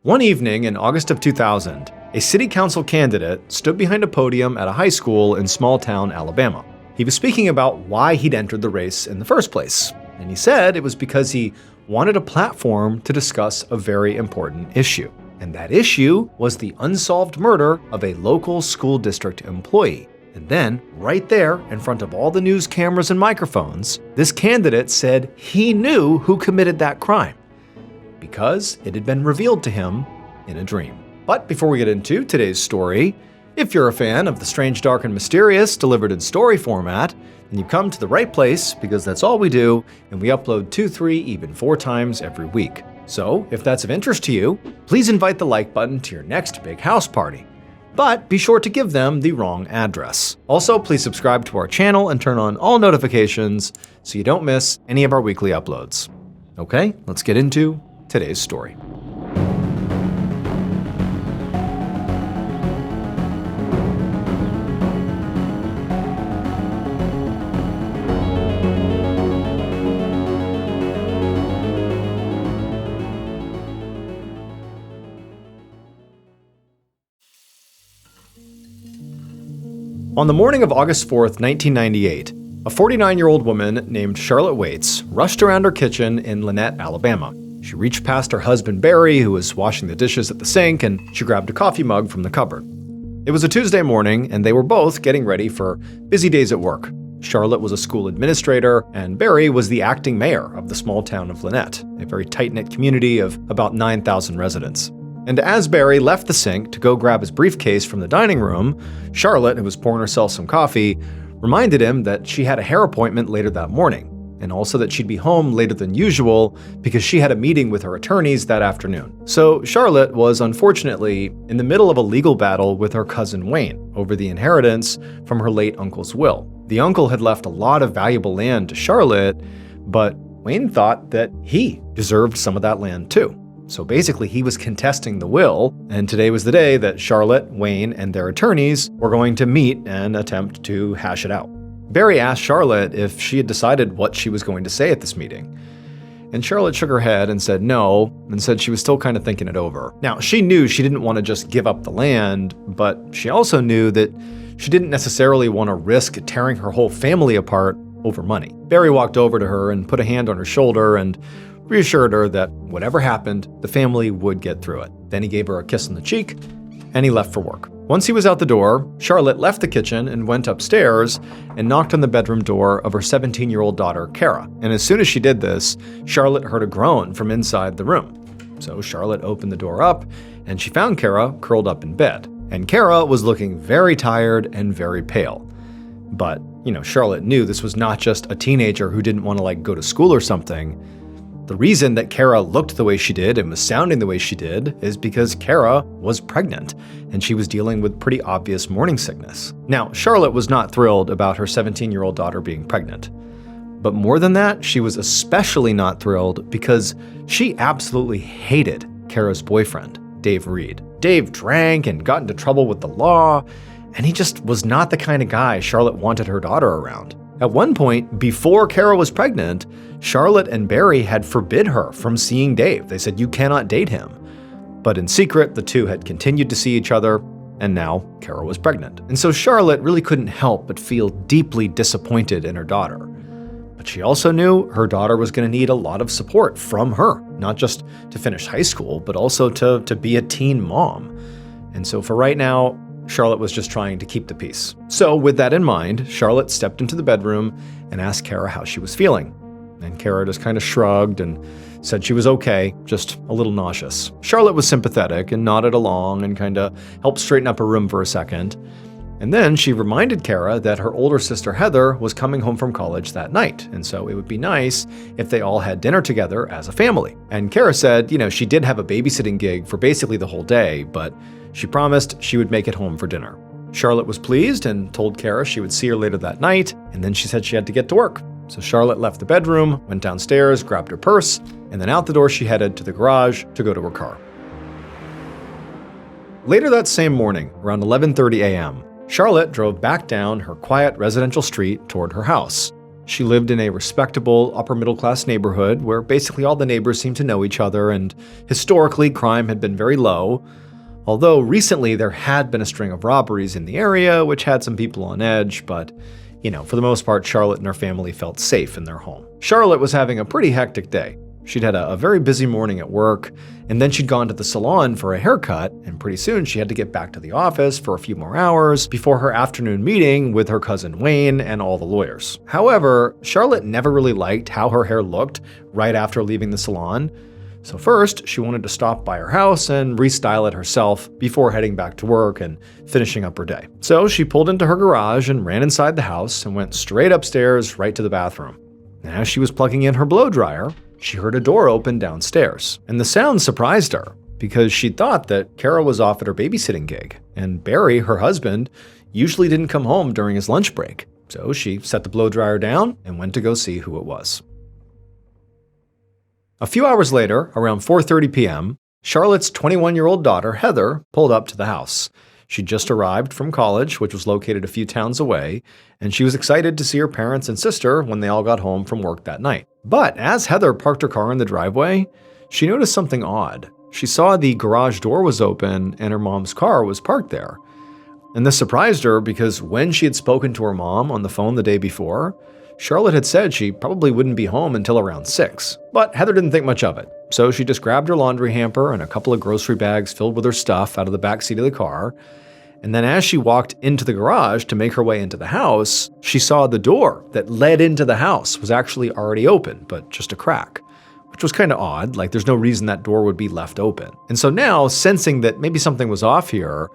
One evening in August of 2000, a city council candidate stood behind a podium at a high school in small-town Alabama. He was speaking about why he'd entered the race in the first place, and he said it was because he wanted a platform to discuss a very important issue. And that issue was the unsolved murder of a local school district employee. And then, right there, in front of all the news cameras and microphones, this candidate said he knew who committed that crime, because it had been revealed to him in a dream. But before we get into today's story, if you're a fan of the strange, dark, and mysterious delivered in story format, then you've come to the right place, because that's all we do, and we upload 2, 3, even 4 times every week. So, if that's of interest to you, please invite the like button to your next big house party. But be sure to give them the wrong address. Also, please subscribe to our channel and turn on all notifications so you don't miss any of our weekly uploads. Okay, let's get into today's story. On the morning of August 4th, 1998, a 49-year-old woman named Charlotte Waits rushed around her kitchen in Lynette, Alabama. She reached past her husband Barry, who was washing the dishes at the sink, and she grabbed a coffee mug from the cupboard. It was a Tuesday morning, and they were both getting ready for busy days at work. Charlotte was a school administrator, and Barry was the acting mayor of the small town of Lynette, a very tight-knit community of about 9,000 residents. And as Barry left the sink to go grab his briefcase from the dining room, Charlotte, who was pouring herself some coffee, reminded him that she had a hair appointment later that morning, and also that she'd be home later than usual because she had a meeting with her attorneys that afternoon. So Charlotte was unfortunately in the middle of a legal battle with her cousin Wayne over the inheritance from her late uncle's will. The uncle had left a lot of valuable land to Charlotte, but Wayne thought that he deserved some of that land too. So basically, he was contesting the will, and today was the day that Charlotte, Wayne, and their attorneys were going to meet and attempt to hash it out. Barry asked Charlotte if she had decided what she was going to say at this meeting. And Charlotte shook her head and said no, and said she was still kind of thinking it over. Now, she knew she didn't want to just give up the land, but she also knew that she didn't necessarily want to risk tearing her whole family apart over money. Barry walked over to her and put a hand on her shoulder and reassured her that whatever happened, the family would get through it. Then he gave her a kiss on the cheek, and he left for work. Once he was out the door, Charlotte left the kitchen and went upstairs and knocked on the bedroom door of her 17-year-old daughter, Kara. And as soon as she did this, Charlotte heard a groan from inside the room. So Charlotte opened the door up, and she found Kara curled up in bed. And Kara was looking very tired and very pale. But, Charlotte knew this was not just a teenager who didn't want to, go to school or something. The reason that Kara looked the way she did and was sounding the way she did is because Kara was pregnant, and she was dealing with pretty obvious morning sickness. Now, Charlotte was not thrilled about her 17-year-old daughter being pregnant. But more than that, she was especially not thrilled because she absolutely hated Kara's boyfriend, Dave Reed. Dave drank and got into trouble with the law, and he just was not the kind of guy Charlotte wanted her daughter around. At one point, before Kara was pregnant, Charlotte and Barry had forbid her from seeing Dave. They said, "You cannot date him." But in secret, the two had continued to see each other, and now Kara was pregnant. And so Charlotte really couldn't help but feel deeply disappointed in her daughter. But she also knew her daughter was going to need a lot of support from her, not just to finish high school, but also to be a teen mom. And so for right now, Charlotte was just trying to keep the peace. So with that in mind, Charlotte stepped into the bedroom and asked Kara how she was feeling. And Kara just kind of shrugged and said she was okay, just a little nauseous. Charlotte was sympathetic and nodded along and kind of helped straighten up her room for a second. And then she reminded Kara that her older sister Heather was coming home from college that night, and so it would be nice if they all had dinner together as a family. And Kara said, she did have a babysitting gig for basically the whole day, but she promised she would make it home for dinner. Charlotte was pleased and told Kara she would see her later that night, and then she said she had to get to work. So Charlotte left the bedroom, went downstairs, grabbed her purse, and then out the door she headed to the garage to go to her car. Later that same morning, around 11:30 a.m., Charlotte drove back down her quiet residential street toward her house. She lived in a respectable upper-middle-class neighborhood where basically all the neighbors seemed to know each other, and historically crime had been very low. Although recently there had been a string of robberies in the area, which had some people on edge, but for the most part, Charlotte and her family felt safe in their home. Charlotte was having a pretty hectic day. She'd had a very busy morning at work, and then she'd gone to the salon for a haircut, and pretty soon she had to get back to the office for a few more hours before her afternoon meeting with her cousin Wayne and all the lawyers. However, Charlotte never really liked how her hair looked right after leaving the salon. So first, she wanted to stop by her house and restyle it herself before heading back to work and finishing up her day. So she pulled into her garage and ran inside the house and went straight upstairs right to the bathroom. And as she was plugging in her blow dryer, she heard a door open downstairs. And the sound surprised her because she thought that Kara was off at her babysitting gig, and Barry, her husband, usually didn't come home during his lunch break. So she set the blow dryer down and went to go see who it was. A few hours later, around 4:30 p.m., Charlotte's 21-year-old daughter, Heather, pulled up to the house. She'd just arrived from college, which was located a few towns away, and she was excited to see her parents and sister when they all got home from work that night. But as Heather parked her car in the driveway, she noticed something odd. She saw the garage door was open and her mom's car was parked there. And this surprised her because when she had spoken to her mom on the phone the day before, Charlotte had said she probably wouldn't be home until around 6. But Heather didn't think much of it, so she just grabbed her laundry hamper and a couple of grocery bags filled with her stuff out of the back seat of the car. And then as she walked into the garage to make her way into the house, she saw the door that led into the house was actually already open, but just a crack, which was kind of odd. Like, there's no reason that door would be left open. And so now, sensing that maybe something was off here,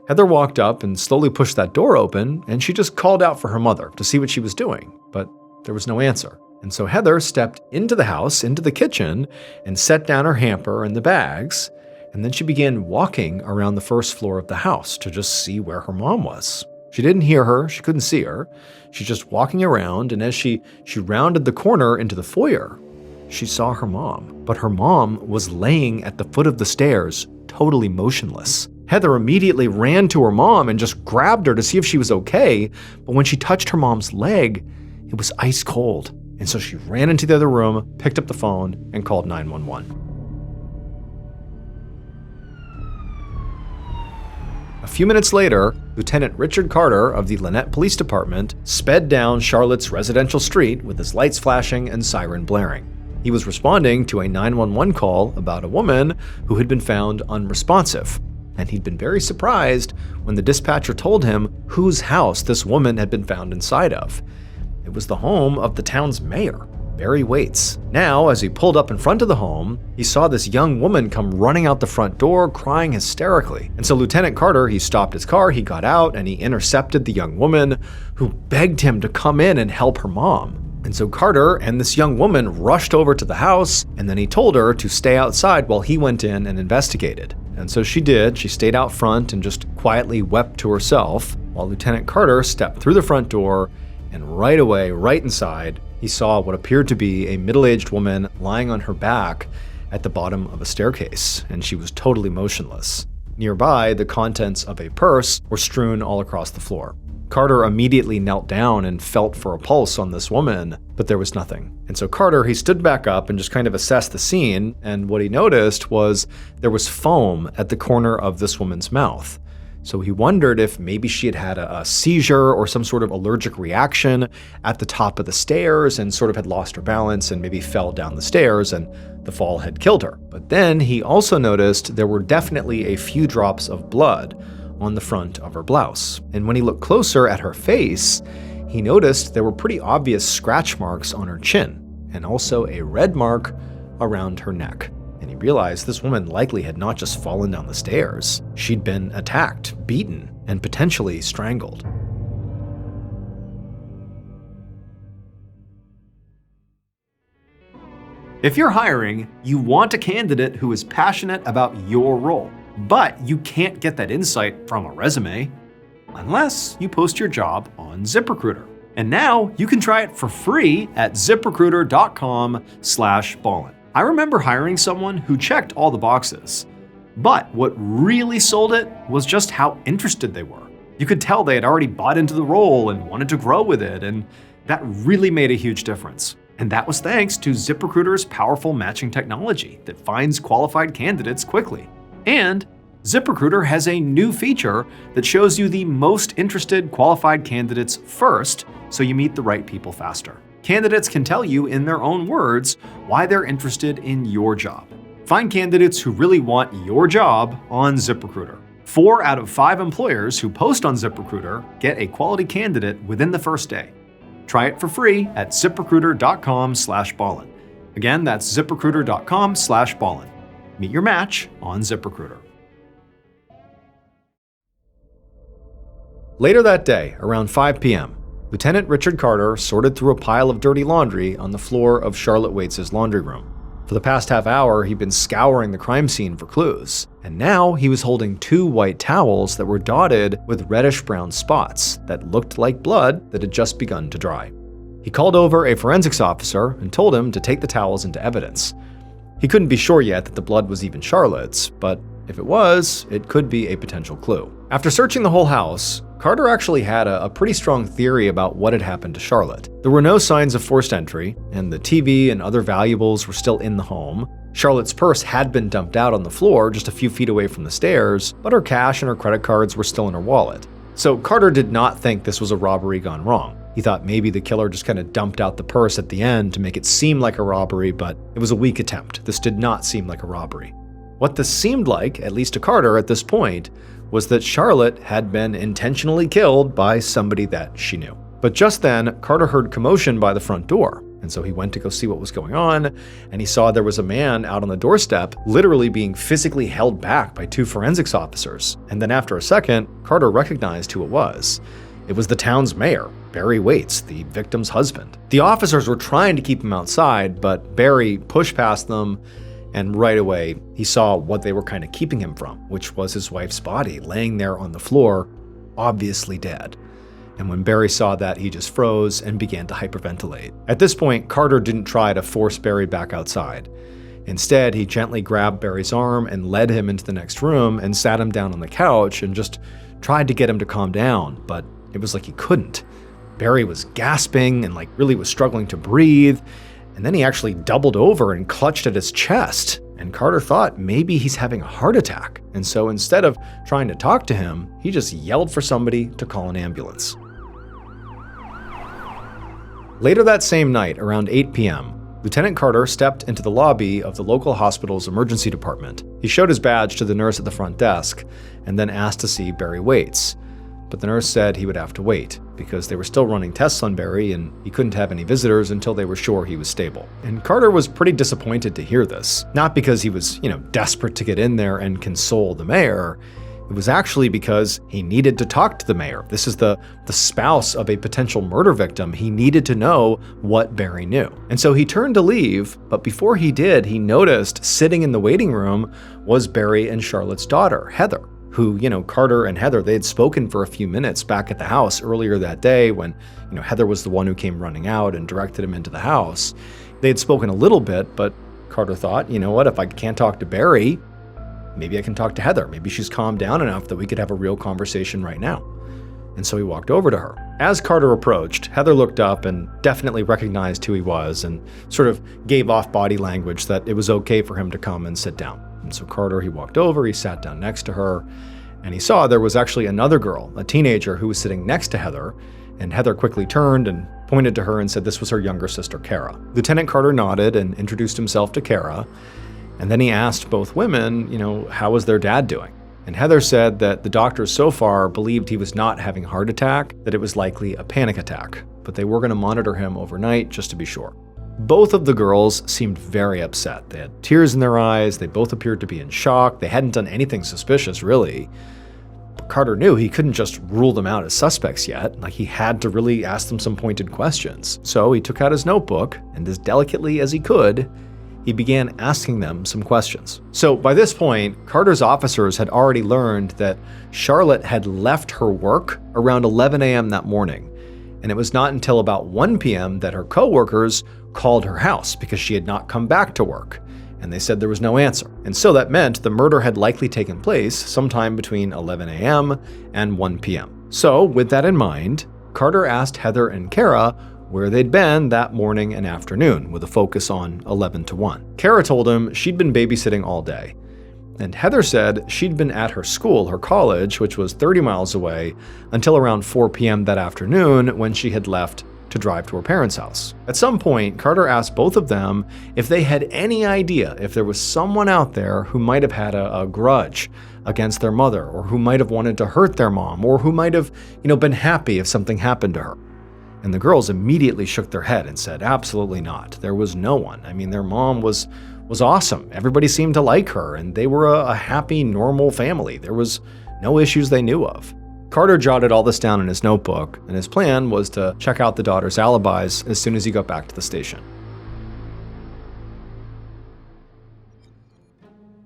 Heather walked up and slowly pushed that door open, and she just called out for her mother to see what she was doing, but there was no answer. And so Heather stepped into the house, into the kitchen, and set down her hamper and the bags, and then she began walking around the first floor of the house to just see where her mom was. She didn't hear her, she couldn't see her. She's just walking around, and as she rounded the corner into the foyer, she saw her mom. But her mom was laying at the foot of the stairs, totally motionless. Heather immediately ran to her mom and just grabbed her to see if she was okay, but when she touched her mom's leg, it was ice cold. And so she ran into the other room, picked up the phone, and called 911. A few minutes later, Lieutenant Richard Carter of the Lynette Police Department sped down Charlotte's residential street with his lights flashing and siren blaring. He was responding to a 911 call about a woman who had been found unresponsive, and he'd been very surprised when the dispatcher told him whose house this woman had been found inside of. It was the home of the town's mayor, Barry Waits. Now, as he pulled up in front of the home, he saw this young woman come running out the front door, crying hysterically. And so Lieutenant Carter, he stopped his car, he got out, and he intercepted the young woman, who begged him to come in and help her mom. And so Carter and this young woman rushed over to the house, and then he told her to stay outside while he went in and investigated. And so she did. She stayed out front and just quietly wept to herself, while Lieutenant Carter stepped through the front door, and right away, right inside, he saw what appeared to be a middle-aged woman lying on her back at the bottom of a staircase, and she was totally motionless. Nearby, the contents of a purse were strewn all across the floor. Carter immediately knelt down and felt for a pulse on this woman, but there was nothing. And so Carter, he stood back up and just kind of assessed the scene, and what he noticed was there was foam at the corner of this woman's mouth. So he wondered if maybe she had had a seizure or some sort of allergic reaction at the top of the stairs and sort of had lost her balance and maybe fell down the stairs and the fall had killed her. But then he also noticed there were definitely a few drops of blood on the front of her blouse. And when he looked closer at her face, he noticed there were pretty obvious scratch marks on her chin and also a red mark around her neck. And he realized this woman likely had not just fallen down the stairs. She'd been attacked, beaten, and potentially strangled. If you're hiring, you want a candidate who is passionate about your role, but you can't get that insight from a resume unless you post your job on ZipRecruiter. And now you can try it for free at ziprecruiter.com/ballen. I remember hiring someone who checked all the boxes, but what really sold it was just how interested they were. You could tell they had already bought into the role and wanted to grow with it, and That really made a huge difference. And that was thanks to ZipRecruiter's powerful matching technology that finds qualified candidates quickly. And ZipRecruiter has a new feature that shows you the most interested qualified candidates first, so you meet the right people faster. Candidates can tell you in their own words why they're interested in your job. Find candidates who really want your job on ZipRecruiter. 4 out of 5 employers who post on ZipRecruiter get a quality candidate within the first day. Try it for free at ziprecruiter.com/Ballen. Again, that's ziprecruiter.com/Ballen. Meet your match on ZipRecruiter. Later that day, around 5 p.m., Lieutenant Richard Carter sorted through a pile of dirty laundry on the floor of Charlotte Waits' laundry room. For the past half hour, he'd been scouring the crime scene for clues, and now he was holding 2 white towels that were dotted with reddish-brown spots that looked like blood that had just begun to dry. He called over a forensics officer and told him to take the towels into evidence. He couldn't be sure yet that the blood was even Charlotte's, but if it was, it could be a potential clue. After searching the whole house, Carter actually had a pretty strong theory about what had happened to Charlotte. There were no signs of forced entry, and the TV and other valuables were still in the home. Charlotte's purse had been dumped out on the floor just a few feet away from the stairs, but her cash and her credit cards were still in her wallet. So Carter did not think this was a robbery gone wrong. He thought maybe the killer just kind of dumped out the purse at the end to make it seem like a robbery, but it was a weak attempt. This did not seem like a robbery. What this seemed like, at least to Carter at this point, was that Charlotte had been intentionally killed by somebody that she knew. But just then, Carter heard commotion by the front door, and so he went to go see what was going on, and he saw there was a man out on the doorstep literally being physically held back by 2 forensics officers. And then after a second, Carter recognized who it was. It was the town's mayor, Barry Waits, the victim's husband. The officers were trying to keep him outside, but Barry pushed past them, and right away, he saw what they were kind of keeping him from, which was his wife's body laying there on the floor, obviously dead. And when Barry saw that, he just froze and began to hyperventilate. At this point, Carter didn't try to force Barry back outside. Instead, he gently grabbed Barry's arm and led him into the next room and sat him down on the couch and just tried to get him to calm down, but it was like he couldn't. Barry was gasping and really was struggling to breathe. And then he actually doubled over and clutched at his chest. And Carter thought maybe he's having a heart attack. And so instead of trying to talk to him, he just yelled for somebody to call an ambulance. Later that same night, around 8 p.m., Lieutenant Carter stepped into the lobby of the local hospital's emergency department. He showed his badge to the nurse at the front desk and then asked to see Barry Waits. But the nurse said he would have to wait because they were still running tests on Barry and he couldn't have any visitors until they were sure he was stable. And Carter was pretty disappointed to hear this. Not because he was, desperate to get in there and console the mayor. It was actually because he needed to talk to the mayor. This is the spouse of a potential murder victim. He needed to know what Barry knew. And so he turned to leave, but before he did, he noticed sitting in the waiting room was Barry and Charlotte's daughter, Heather, who, Carter and Heather, they had spoken for a few minutes back at the house earlier that day when, Heather was the one who came running out and directed him into the house. They had spoken a little bit, but Carter thought, if I can't talk to Barry, maybe I can talk to Heather. Maybe she's calmed down enough that we could have a real conversation right now. And so he walked over to her. As Carter approached, Heather looked up and definitely recognized who he was and sort of gave off body language that it was okay for him to come and sit down. And so Carter, he walked over, he sat down next to her, and he saw there was actually another girl, a teenager, who was sitting next to Heather, and Heather quickly turned and pointed to her and said this was her younger sister, Kara. Lieutenant Carter nodded and introduced himself to Kara, and then he asked both women, how was their dad doing? And Heather said that the doctors so far believed he was not having a heart attack, that it was likely a panic attack, but they were going to monitor him overnight just to be sure. Both of the girls seemed very upset. They had tears in their eyes, they both appeared to be in shock, they hadn't done anything suspicious, really. But Carter knew he couldn't just rule them out as suspects yet, he had to really ask them some pointed questions. So he took out his notebook, and as delicately as he could, he began asking them some questions. So by this point, Carter's officers had already learned that Charlotte had left her work around 11 a.m. that morning, and it was not until about 1 p.m. that her coworkers called her house because she had not come back to work, and they said there was no answer. And so that meant the murder had likely taken place sometime between 11 a.m. and 1 p.m. So with that in mind, Carter asked Heather and Kara where they'd been that morning and afternoon, with a focus on 11 to 1. Kara told him she'd been babysitting all day. And Heather said she'd been at her school, her college, which was 30 miles away, until around 4 p.m. that afternoon when she had left to drive to her parents' house. At some point, Carter asked both of them if they had any idea if there was someone out there who might have had a grudge against their mother, or who might have wanted to hurt their mom, or who might have, been happy if something happened to her. And the girls immediately shook their head and said, absolutely not. There was no one. I mean, their mom was awesome. Everybody seemed to like her, and they were a happy, normal family. There was no issues they knew of. Carter jotted all this down in his notebook, and his plan was to check out the daughters' alibis as soon as he got back to the station.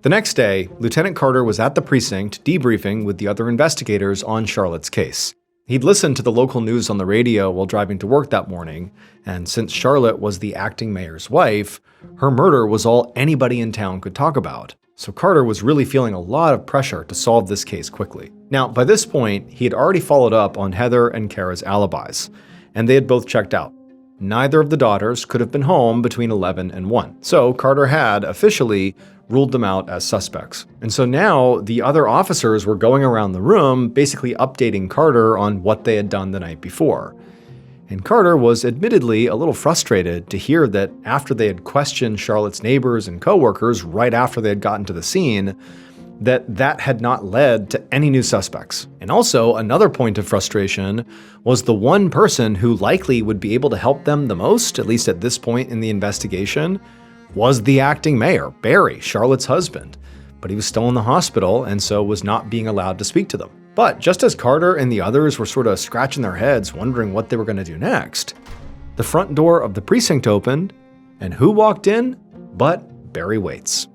The next day, Lieutenant Carter was at the precinct debriefing with the other investigators on Charlotte's case. He'd listened to the local news on the radio while driving to work that morning, and since Charlotte was the acting mayor's wife, her murder was all anybody in town could talk about. So Carter was really feeling a lot of pressure to solve this case quickly. Now, by this point, he had already followed up on Heather and Kara's alibis, and they had both checked out. Neither of the daughters could have been home between 11 and 1, so Carter had officially ruled them out as suspects. And so now the other officers were going around the room, basically updating Carter on what they had done the night before. And Carter was admittedly a little frustrated to hear that after they had questioned Charlotte's neighbors and coworkers right after they had gotten to the scene, that had not led to any new suspects. And also, another point of frustration was the one person who likely would be able to help them the most, at least at this point in the investigation, was the acting mayor, Barry, Charlotte's husband. But he was still in the hospital and so was not being allowed to speak to them. But just as Carter and the others were sort of scratching their heads wondering what they were going to do next, the front door of the precinct opened, and who walked in but Barry Waits.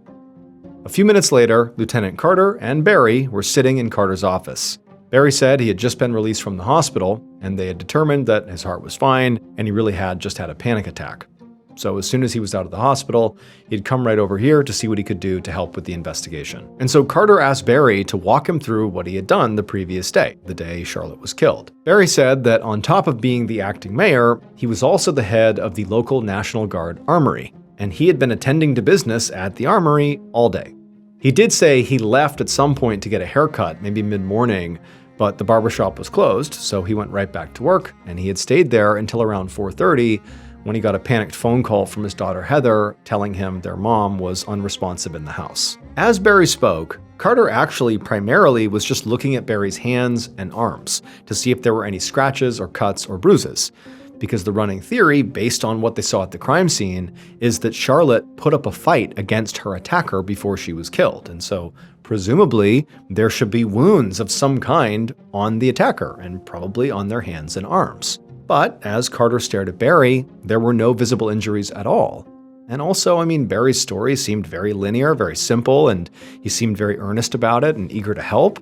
A few minutes later, Lieutenant Carter and Barry were sitting in Carter's office. Barry said he had just been released from the hospital, and they had determined that his heart was fine, and he really had just had a panic attack. So as soon as he was out of the hospital, he'd come right over here to see what he could do to help with the investigation. And so Carter asked Barry to walk him through what he had done the previous day, the day Charlotte was killed. Barry said that on top of being the acting mayor, he was also the head of the local National Guard Armory, and he had been attending to business at the armory all day. He did say he left at some point to get a haircut, maybe mid-morning, but the barbershop was closed, so he went right back to work, and he had stayed there until around 4:30, when he got a panicked phone call from his daughter Heather telling him their mom was unresponsive in the house. As Barry spoke, Carter actually primarily was just looking at Barry's hands and arms to see if there were any scratches or cuts or bruises, because the running theory, based on what they saw at the crime scene, is that Charlotte put up a fight against her attacker before she was killed, and so presumably there should be wounds of some kind on the attacker, and probably on their hands and arms. But as Carter stared at Barry, there were no visible injuries at all. And also, Barry's story seemed very linear, very simple, and he seemed very earnest about it and eager to help.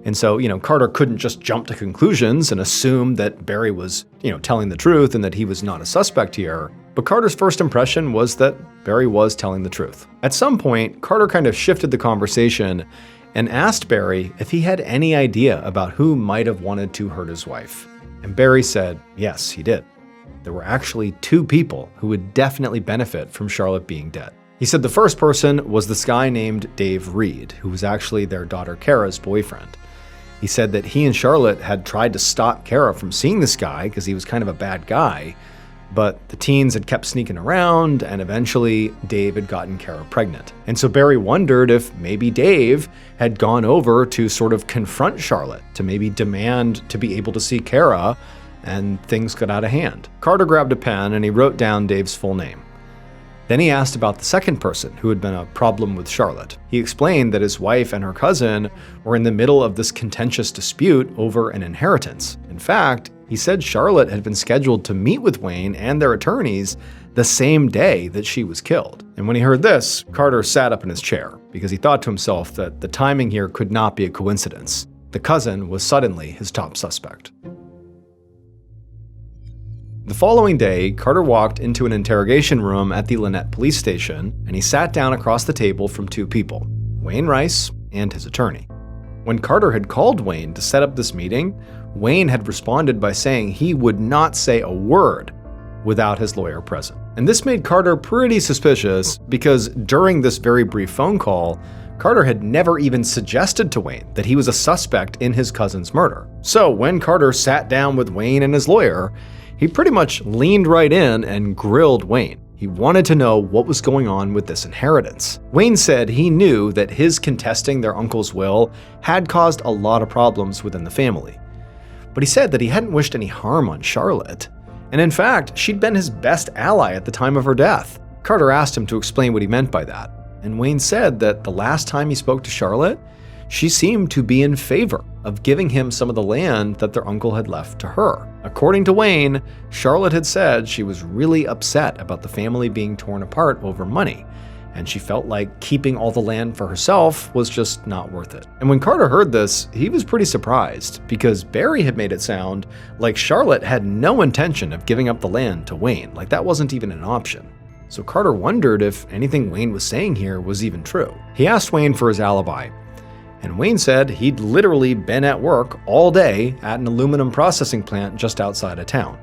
And so, Carter couldn't just jump to conclusions and assume that Barry was, telling the truth and that he was not a suspect here. But Carter's first impression was that Barry was telling the truth. At some point, Carter kind of shifted the conversation and asked Barry if he had any idea about who might have wanted to hurt his wife. And Barry said, yes, he did. There were actually two people who would definitely benefit from Charlotte being dead. He said the first person was this guy named Dave Reed, who was actually their daughter Kara's boyfriend. He said that he and Charlotte had tried to stop Kara from seeing this guy because he was kind of a bad guy, but the teens had kept sneaking around, and eventually Dave had gotten Kara pregnant. And so Barry wondered if maybe Dave had gone over to sort of confront Charlotte, to maybe demand to be able to see Kara, and things got out of hand. Carter grabbed a pen and he wrote down Dave's full name. Then he asked about the second person who had been a problem with Charlotte. He explained that his wife and her cousin were in the middle of this contentious dispute over an inheritance. In fact, he said Charlotte had been scheduled to meet with Wayne and their attorneys the same day that she was killed. And when he heard this, Carter sat up in his chair because he thought to himself that the timing here could not be a coincidence. The cousin was suddenly his top suspect. The following day, Carter walked into an interrogation room at the Lynette police station, and he sat down across the table from two people, Wayne Rice and his attorney. When Carter had called Wayne to set up this meeting, Wayne had responded by saying he would not say a word without his lawyer present. And this made Carter pretty suspicious because during this very brief phone call, Carter had never even suggested to Wayne that he was a suspect in his cousin's murder. So when Carter sat down with Wayne and his lawyer, he pretty much leaned right in and grilled Wayne. He wanted to know what was going on with this inheritance. Wayne said he knew that his contesting their uncle's will had caused a lot of problems within the family. But he said that he hadn't wished any harm on Charlotte. And in fact, she'd been his best ally at the time of her death. Carter asked him to explain what he meant by that. And Wayne said that the last time he spoke to Charlotte, she seemed to be in favor of giving him some of the land that their uncle had left to her. According to Wayne, Charlotte had said she was really upset about the family being torn apart over money, and she felt like keeping all the land for herself was just not worth it. And when Carter heard this, he was pretty surprised, because Barry had made it sound like Charlotte had no intention of giving up the land to Wayne, like that wasn't even an option. So Carter wondered if anything Wayne was saying here was even true. He asked Wayne for his alibi, and Wayne said he'd literally been at work all day at an aluminum processing plant just outside of town.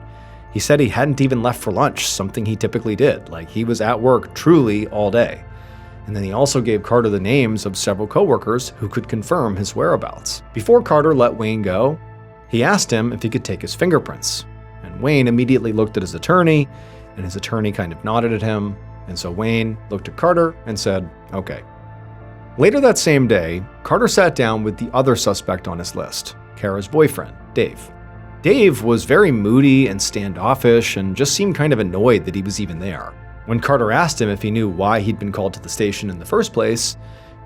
He said he hadn't even left for lunch, something he typically did, like he was at work truly all day. And then he also gave Carter the names of several coworkers who could confirm his whereabouts. Before Carter let Wayne go, he asked him if he could take his fingerprints. And Wayne immediately looked at his attorney, and his attorney kind of nodded at him, and so Wayne looked at Carter and said, okay. Later that same day, Carter sat down with the other suspect on his list, Kara's boyfriend, Dave. Dave was very moody and standoffish and just seemed kind of annoyed that he was even there. When Carter asked him if he knew why he'd been called to the station in the first place,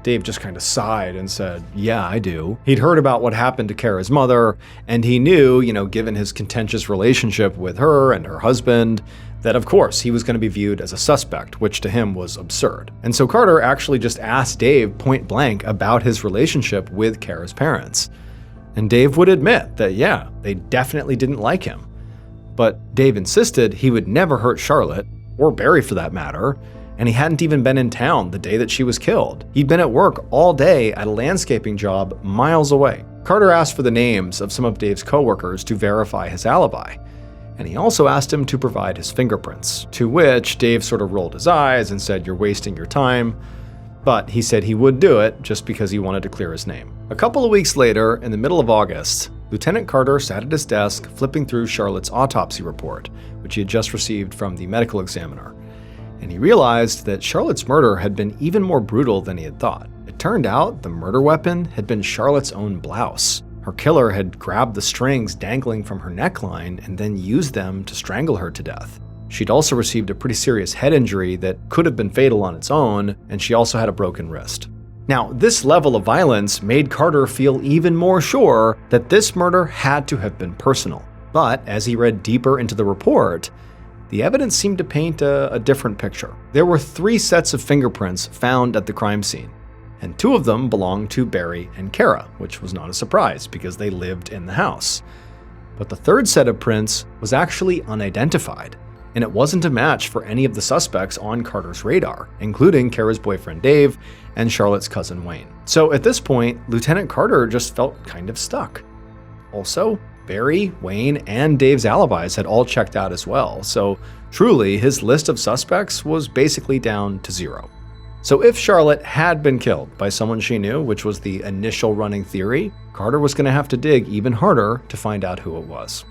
Dave just kind of sighed and said, yeah, I do. He'd heard about what happened to Kara's mother, and he knew, given his contentious relationship with her and her husband, that of course he was going to be viewed as a suspect, which to him was absurd. And so Carter actually just asked Dave point blank about his relationship with Kara's parents. And Dave would admit that, yeah, they definitely didn't like him. But Dave insisted he would never hurt Charlotte, or Barry for that matter, and he hadn't even been in town the day that she was killed. He'd been at work all day at a landscaping job miles away. Carter asked for the names of some of Dave's coworkers to verify his alibi, and he also asked him to provide his fingerprints, to which Dave sort of rolled his eyes and said, you're wasting your time, but he said he would do it just because he wanted to clear his name. A couple of weeks later, in the middle of August, Lieutenant Carter sat at his desk flipping through Charlotte's autopsy report, which he had just received from the medical examiner, and he realized that Charlotte's murder had been even more brutal than he had thought. It turned out the murder weapon had been Charlotte's own blouse. Her killer had grabbed the strings dangling from her neckline and then used them to strangle her to death. She'd also received a pretty serious head injury that could have been fatal on its own, and she also had a broken wrist. Now, this level of violence made Carter feel even more sure that this murder had to have been personal. But as he read deeper into the report, the evidence seemed to paint a different picture. There were 3 sets of fingerprints found at the crime scene, and 2 of them belonged to Barry and Kara, which was not a surprise because they lived in the house. But the 3rd set of prints was actually unidentified, and it wasn't a match for any of the suspects on Carter's radar, including Kara's boyfriend Dave and Charlotte's cousin Wayne. So at this point, Lieutenant Carter just felt kind of stuck. Also, Barry, Wayne, and Dave's alibis had all checked out as well, so truly his list of suspects was basically down to 0. So if Charlotte had been killed by someone she knew, which was the initial running theory, Carter was going to have to dig even harder to find out who it was.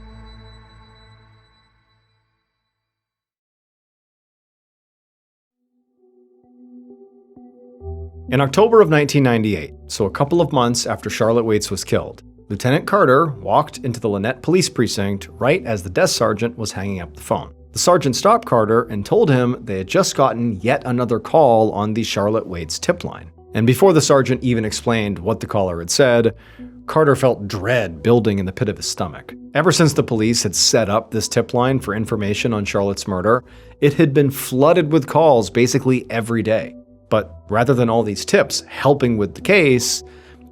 In October of 1998, so a couple of months after Charlotte Waits was killed, Lieutenant Carter walked into the Lynette Police Precinct right as the desk sergeant was hanging up the phone. The sergeant stopped Carter and told him they had just gotten yet another call on the Charlotte Waits tip line. And before the sergeant even explained what the caller had said, Carter felt dread building in the pit of his stomach. Ever since the police had set up this tip line for information on Charlotte's murder, it had been flooded with calls basically every day. But rather than all these tips helping with the case,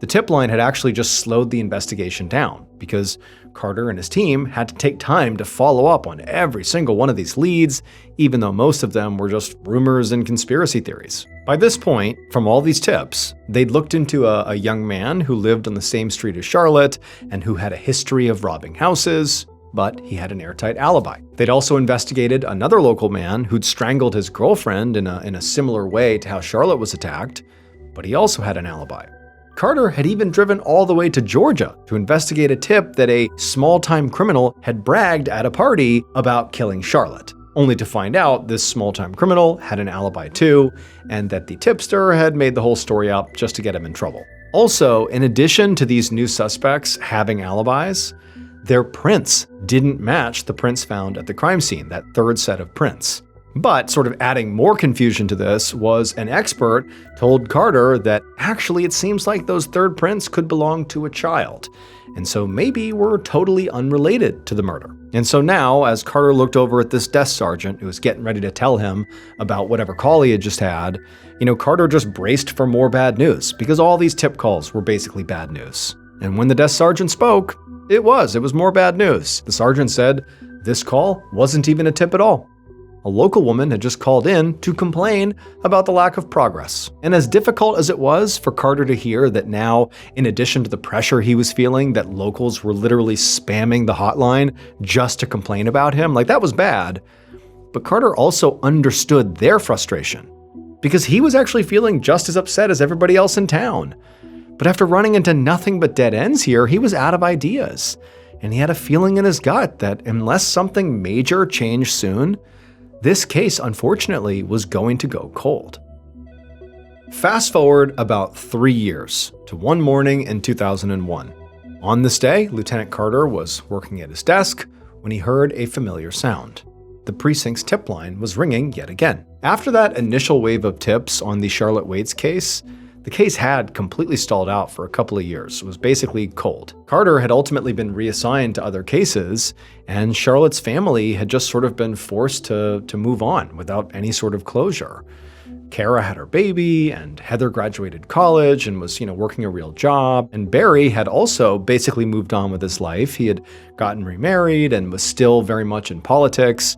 the tip line had actually just slowed the investigation down because Carter and his team had to take time to follow up on every single one of these leads, even though most of them were just rumors and conspiracy theories. By this point, from all these tips, they'd looked into a young man who lived on the same street as Charlotte and who had a history of robbing houses. but he had an airtight alibi. They'd also investigated another local man who'd strangled his girlfriend in a similar way to how Charlotte was attacked, but he also had an alibi. Carter had even driven all the way to Georgia to investigate a tip that a small-time criminal had bragged at a party about killing Charlotte, only to find out this small-time criminal had an alibi too, and that the tipster had made the whole story up just to get him in trouble. Also, in addition to these new suspects having alibis, their prints didn't match the prints found at the crime scene, that third set of prints. But sort of adding more confusion to this was an expert told Carter that actually it seems like those third prints could belong to a child, and so maybe were totally unrelated to the murder. And so now, as Carter looked over at this desk sergeant who was getting ready to tell him about whatever call he had just had, Carter just braced for more bad news, because all these tip calls were basically bad news. And when the desk sergeant spoke, it was more bad news. The sergeant said this call wasn't even a tip at all. A local woman had just called in to complain about the lack of progress. And as difficult as it was for Carter to hear that now, in addition to the pressure he was feeling, that locals were literally spamming the hotline just to complain about him, that was bad. But Carter also understood their frustration, because he was actually feeling just as upset as everybody else in town. But after running into nothing but dead ends here, he was out of ideas. And he had a feeling in his gut that unless something major changed soon, this case, unfortunately, was going to go cold. Fast forward about 3 years to one morning in 2001. On this day, Lieutenant Carter was working at his desk when he heard a familiar sound. The precinct's tip line was ringing yet again. After that initial wave of tips on the Charlotte Waits case, the case had completely stalled out for a couple of years. It was basically cold. Carter had ultimately been reassigned to other cases, and Charlotte's family had just sort of been forced to move on without any sort of closure. Kara had her baby, and Heather graduated college and was, working a real job. And Barry had also basically moved on with his life. He had gotten remarried and was still very much in politics.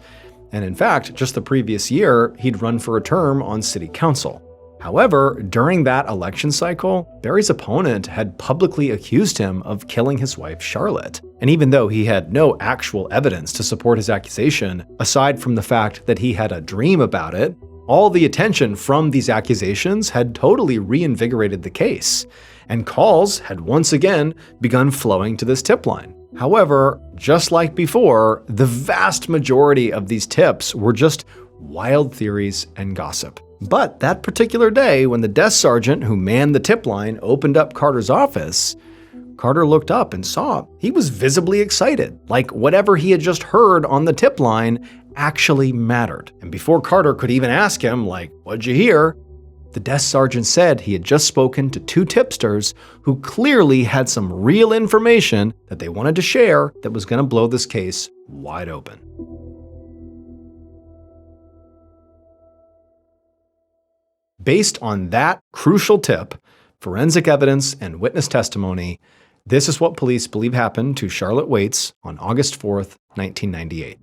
And in fact, just the previous year, he'd run for a term on city council. However, during that election cycle, Barry's opponent had publicly accused him of killing his wife, Charlotte. And even though he had no actual evidence to support his accusation, aside from the fact that he had a dream about it, all the attention from these accusations had totally reinvigorated the case, and calls had once again begun flowing to this tip line. However, just like before, the vast majority of these tips were just wild theories and gossip. But that particular day, when the desk sergeant who manned the tip line opened up Carter's office, Carter looked up and saw he was visibly excited, like whatever he had just heard on the tip line actually mattered. And before Carter could even ask him, what'd you hear? The desk sergeant said he had just spoken to two tipsters who clearly had some real information that they wanted to share that was going to blow this case wide open. Based on that crucial tip, forensic evidence, and witness testimony, this is what police believe happened to Charlotte Waits on August 4th, 1998.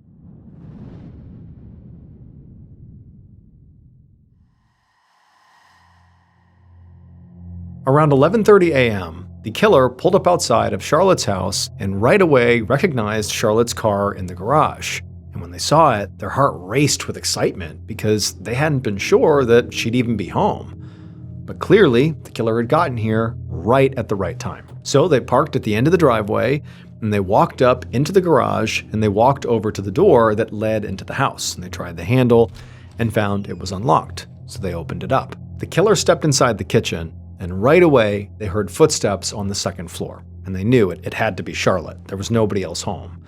Around 11:30 a.m., the killer pulled up outside of Charlotte's house and right away recognized Charlotte's car in the garage. And when they saw it, their heart raced with excitement because they hadn't been sure that she'd even be home. But clearly, the killer had gotten here right at the right time. So they parked at the end of the driveway, and they walked up into the garage, and they walked over to the door that led into the house. And they tried the handle and found it was unlocked, so they opened it up. The killer stepped inside the kitchen, and right away, they heard footsteps on the second floor. And they knew it had to be Charlotte. There was nobody else home.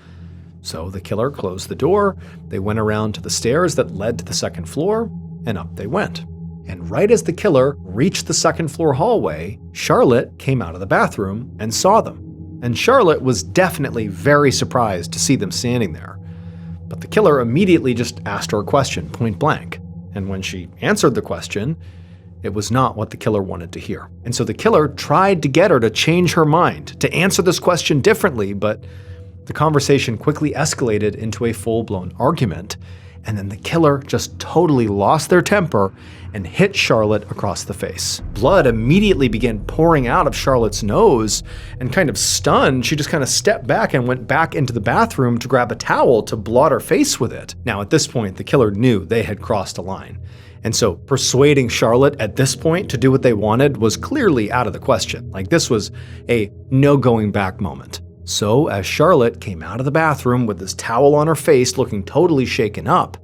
So the killer closed the door, they went around to the stairs that led to the second floor, and up they went. And right as the killer reached the second floor hallway, Charlotte came out of the bathroom and saw them. And Charlotte was definitely very surprised to see them standing there. But the killer immediately just asked her a question, point blank. And when she answered the question, it was not what the killer wanted to hear. And so the killer tried to get her to change her mind, to answer this question differently, but the conversation quickly escalated into a full-blown argument, and then the killer just totally lost their temper and hit Charlotte across the face. Blood immediately began pouring out of Charlotte's nose, and kind of stunned, she just kind of stepped back and went back into the bathroom to grab a towel to blot her face with it. Now at this point, the killer knew they had crossed a line. And so persuading Charlotte at this point to do what they wanted was clearly out of the question. Like, this was a no going back moment. So as Charlotte came out of the bathroom with this towel on her face looking totally shaken up,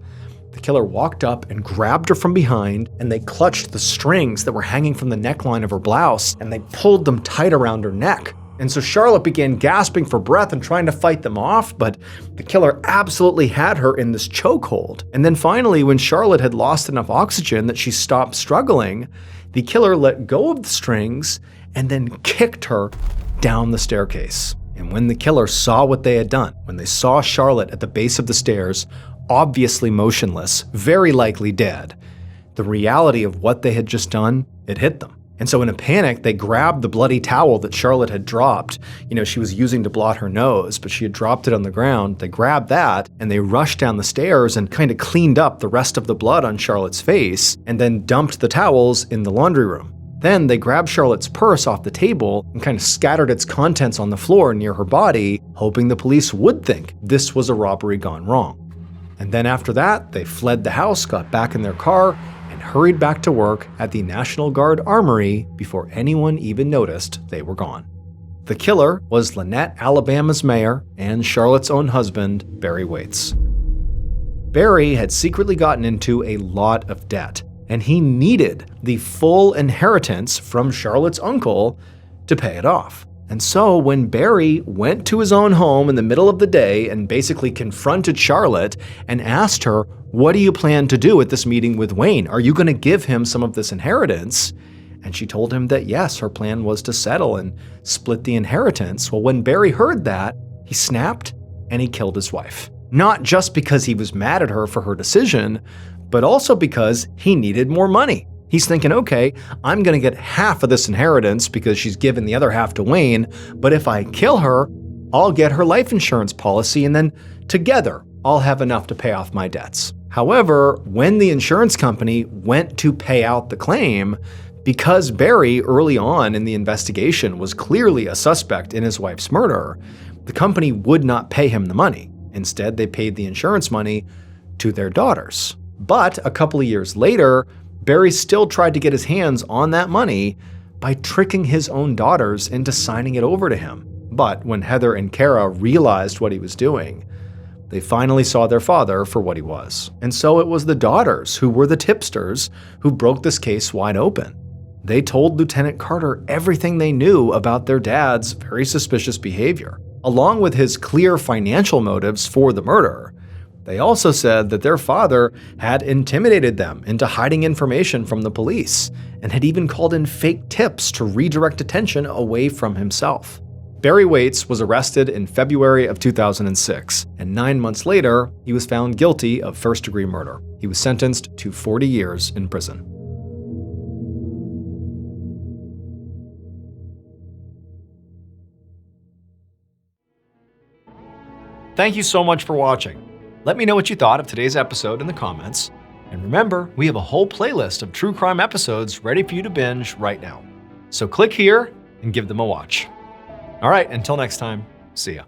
the killer walked up and grabbed her from behind, and they clutched the strings that were hanging from the neckline of her blouse, and they pulled them tight around her neck. And so Charlotte began gasping for breath and trying to fight them off, but the killer absolutely had her in this chokehold. And then finally, when Charlotte had lost enough oxygen that she stopped struggling, the killer let go of the strings and then kicked her down the staircase. And when the killer saw what they had done, when they saw Charlotte at the base of the stairs, obviously motionless, very likely dead, the reality of what they had just done, it hit them. And so in a panic, they grabbed the bloody towel that Charlotte had dropped. She was using to blot her nose, but she had dropped it on the ground. They grabbed that and they rushed down the stairs and kind of cleaned up the rest of the blood on Charlotte's face, and then dumped the towels in the laundry room. Then they grabbed Charlotte's purse off the table and kind of scattered its contents on the floor near her body, hoping the police would think this was a robbery gone wrong. And then after that, they fled the house, got back in their car, and hurried back to work at the National Guard Armory before anyone even noticed they were gone. The killer was Lynette, Alabama's mayor, and Charlotte's own husband, Barry Waits. Barry had secretly gotten into a lot of debt, and he needed the full inheritance from Charlotte's uncle to pay it off. And so when Barry went to his own home in the middle of the day and basically confronted Charlotte and asked her, "What do you plan to do at this meeting with Wayne? Are you going to give him some of this inheritance?" And she told him that yes, her plan was to settle and split the inheritance. Well, when Barry heard that, he snapped and he killed his wife. Not just because he was mad at her for her decision, but also because he needed more money. He's thinking, okay, I'm going to get half of this inheritance because she's given the other half to Wayne, but if I kill her, I'll get her life insurance policy, and then together, I'll have enough to pay off my debts. However, when the insurance company went to pay out the claim, because Barry early on in the investigation was clearly a suspect in his wife's murder, the company would not pay him the money. Instead, they paid the insurance money to their daughters. But a couple of years later, Barry still tried to get his hands on that money by tricking his own daughters into signing it over to him. But when Heather and Kara realized what he was doing, they finally saw their father for what he was. And so it was the daughters who were the tipsters who broke this case wide open. They told Lieutenant Carter everything they knew about their dad's very suspicious behavior, along with his clear financial motives for the murder. They also said that their father had intimidated them into hiding information from the police and had even called in fake tips to redirect attention away from himself. Barry Waits was arrested in February of 2006, and 9 months later, he was found guilty of first-degree murder. He was sentenced to 40 years in prison. Thank you so much for watching. Let me know what you thought of today's episode in the comments. And remember, we have a whole playlist of true crime episodes ready for you to binge right now. So click here and give them a watch. All right, until next time, see ya.